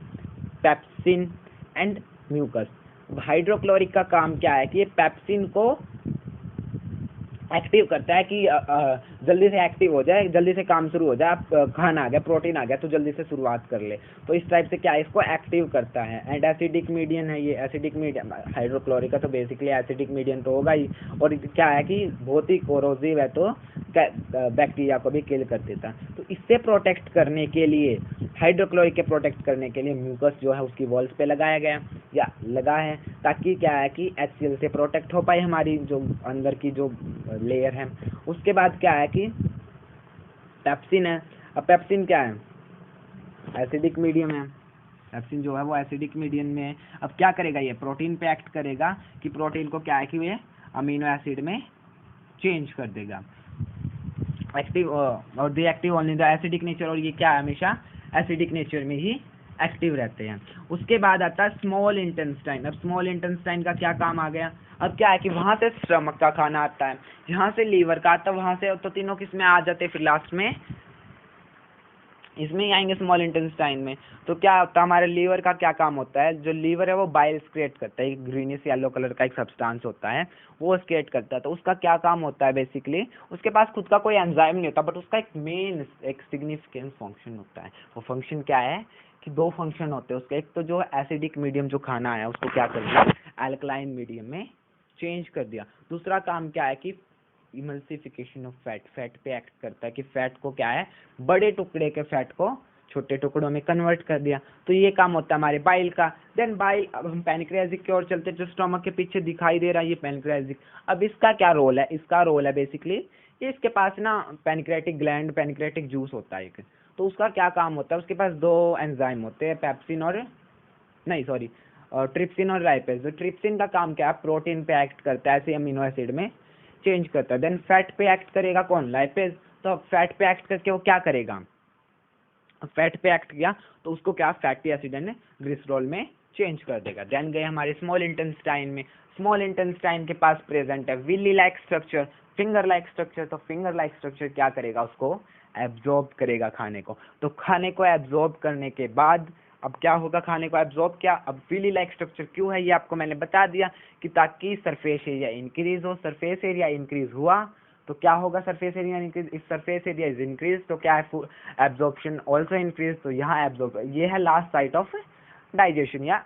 pepsin and mucus. Hydrochloric का काम क्या है कि ये पेप्सिन को एक्टिव करता है कि जल्दी से एक्टिव हो जाए, जल्दी से काम शुरू हो जाए, आप खाना आ गया, प्रोटीन आ गया तो जल्दी से शुरुआत कर ले, तो इस टाइप से क्या है इसको एक्टिव करता है। एंड एसिडिक मीडियन है ये, एसिडिक मीडियम हाइड्रोक्लोरिक का तो बेसिकली एसिडिक मीडियन तो होगा ही, और क्या है कि बहुत ही कोरोसिव है तो बैक्टीरिया को भी किल कर देता है। तो इससे प्रोटेक्ट करने के लिए, हाइड्रोक्लोरिक के प्रोटेक्ट करने के लिए म्यूकस जो है उसकी वॉल्स पे लगाया गया या लगा है, ताकि क्या है कि HCl से प्रोटेक्ट हो पाए हमारी जो अंदर की जो लेयर है। उसके बाद क्या है कि पेप्सिन है। अब पेप्सिन क्या है, एसिडिक मीडियम है, पेप्सिन जो है वो एसिडिक मीडियम में है। अब क्या करेगा, ये प्रोटीन पे एक्ट करेगा कि प्रोटीन को क्या है कि ये अमीनो एसिड में चेंज कर देगा, एक्टिव और दे active only the acidic nature, और ये क्या है हमेशा एसिडिक नेचर में ही एक्टिव रहते हैं। उसके बाद आता है स्मॉल इंटेस्टाइन। अब स्मॉल इंटेस्टाइन का क्या काम आ गया, अब क्या है कि वहां से स्टमक का खाना आता है, यहाँ से लीवर का आता है, वहां से तो तीनों किसमें आ जाते हैं, फिर लास्ट में इसमें ही आएंगे स्मॉल इंटेस्टाइन में। तो क्या होता है, हमारे लीवर का क्या काम होता है, जो लीवर है वो बाइल्स क्रिएट करता है, एक ग्रीनिश येलो कलर का एक सब्सटेंस होता है वो क्रिएट करता है। तो उसका क्या काम होता है, बेसिकली उसके पास खुद का कोई एंजाइम नहीं होता, बट उसका एक मेन एक सिग्निफिकेंट फंक्शन होता है। वो फंक्शन क्या है कि 2 फंक्शन होते हैं उसके, एक तो जो एसिडिक मीडियम जो खाना है उसको क्या कर दिया, अल्कलाइन मीडियम में चेंज कर दिया। दूसरा काम क्या है कि इमल्सिफिकेशन ऑफ फैट, फैट पे एक्ट करता है कि फैट को क्या है, बड़े टुकड़े के फैट को छोटे टुकड़ों में कन्वर्ट कर दिया। तो ये काम होता है हमारे बाइल का। देन बाइल, अब हम पैनक्रियाजिक की ओर चलते, जो स्टमक के पीछे दिखाई दे रहा है ये पैनक्रियाजिक। अब इसका क्या रोल है, इसका रोल है बेसिकली ये इसके पास ना पैनक्रियाटिक ग्लैंड, पैनक्रियाटिक जूस होता है एक, तो उसका क्या काम होता है, उसके पास 2 एंजाइम होते हैं, पेप्सिन और नहीं सॉरी ट्रिप्सिन और लाइपेज। तो ट्रिप्सिन का काम क्या है, प्रोटीन पे एक्ट करता है, ऐसे अमीनो एसिड में चेंज करता है। देन फैट पे एक्ट करेगा कौन, लाइपेज। तो फैट पे एक्ट करके वो क्या करेगा, फैट पे एक्ट किया तो उसको क्या फैटी एसिड एंड ग्लिसरॉल में चेंज कर देगा। देन गए हमारे स्मॉल इंटेस्टाइन में। स्मॉल इंटेस्टाइन के पास प्रेजेंट है villi like structure, finger like structure. तो फिंगर लाइक स्ट्रक्चर क्या करेगा, उसको एब्जॉर्ब करेगा खाने को। तो खाने को एब्जॉर्ब करने के बाद अब क्या होगा, खाने को एब्जॉर्ब किया, अब विली लाइक स्ट्रक्चर क्यों है ये आपको मैंने बता दिया कि ताकि सरफेस एरिया इंक्रीज हो। सरफेस एरिया इंक्रीज हुआ तो क्या होगा, surface area increase, if surface area is increase तो क्या है, एब्जॉर्प्शन आल्सो इंक्रीज। तो यहाँ एब्जॉर्ब, ये है लास्ट साइट ऑफ डाइजेशन या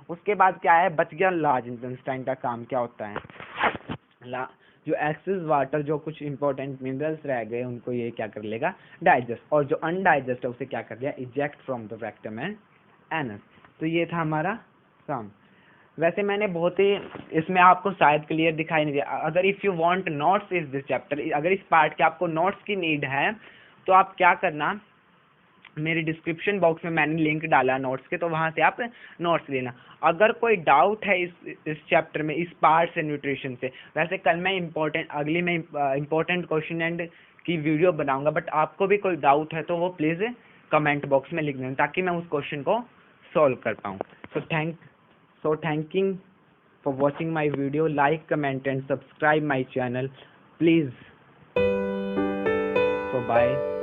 उसके बाद क्या है, बच गया लार्ज इंटेस्टाइन का काम क्या होता है, जो एक्सेस वाटर, जो कुछ इंपॉर्टेंट मिनरल्स रह गए उनको ये क्या कर लेगा, डाइजेस्ट, और जो अनडाइजेस्ट है उसे क्या कर दिया, eject from the rectum and anus. तो ये था हमारा काम। वैसे मैंने बहुत ही इसमें आपको शायद क्लियर दिखाई नहीं दिया। अगर इफ यू वांट नोट्स इस दिस चैप्टर, अगर इस पार्ट के आपको नोट्स की नीड है तो आप क्या करना, मेरे डिस्क्रिप्शन बॉक्स में मैंने लिंक डाला नोट्स के, तो वहाँ से आप नोट्स लेना। अगर कोई डाउट है इस चैप्टर में, इस पार्ट से, न्यूट्रिशन से, वैसे कल मैं अगली में इम्पोर्टेंट क्वेश्चन एंड की वीडियो बनाऊंगा, बट आपको भी कोई डाउट है तो वो प्लीज़ कमेंट बॉक्स में लिख देना, ताकि मैं उस क्वेश्चन को सॉल्व कर पाऊँ। So thanking for watching my video, like comment and subscribe my channel please. So bye.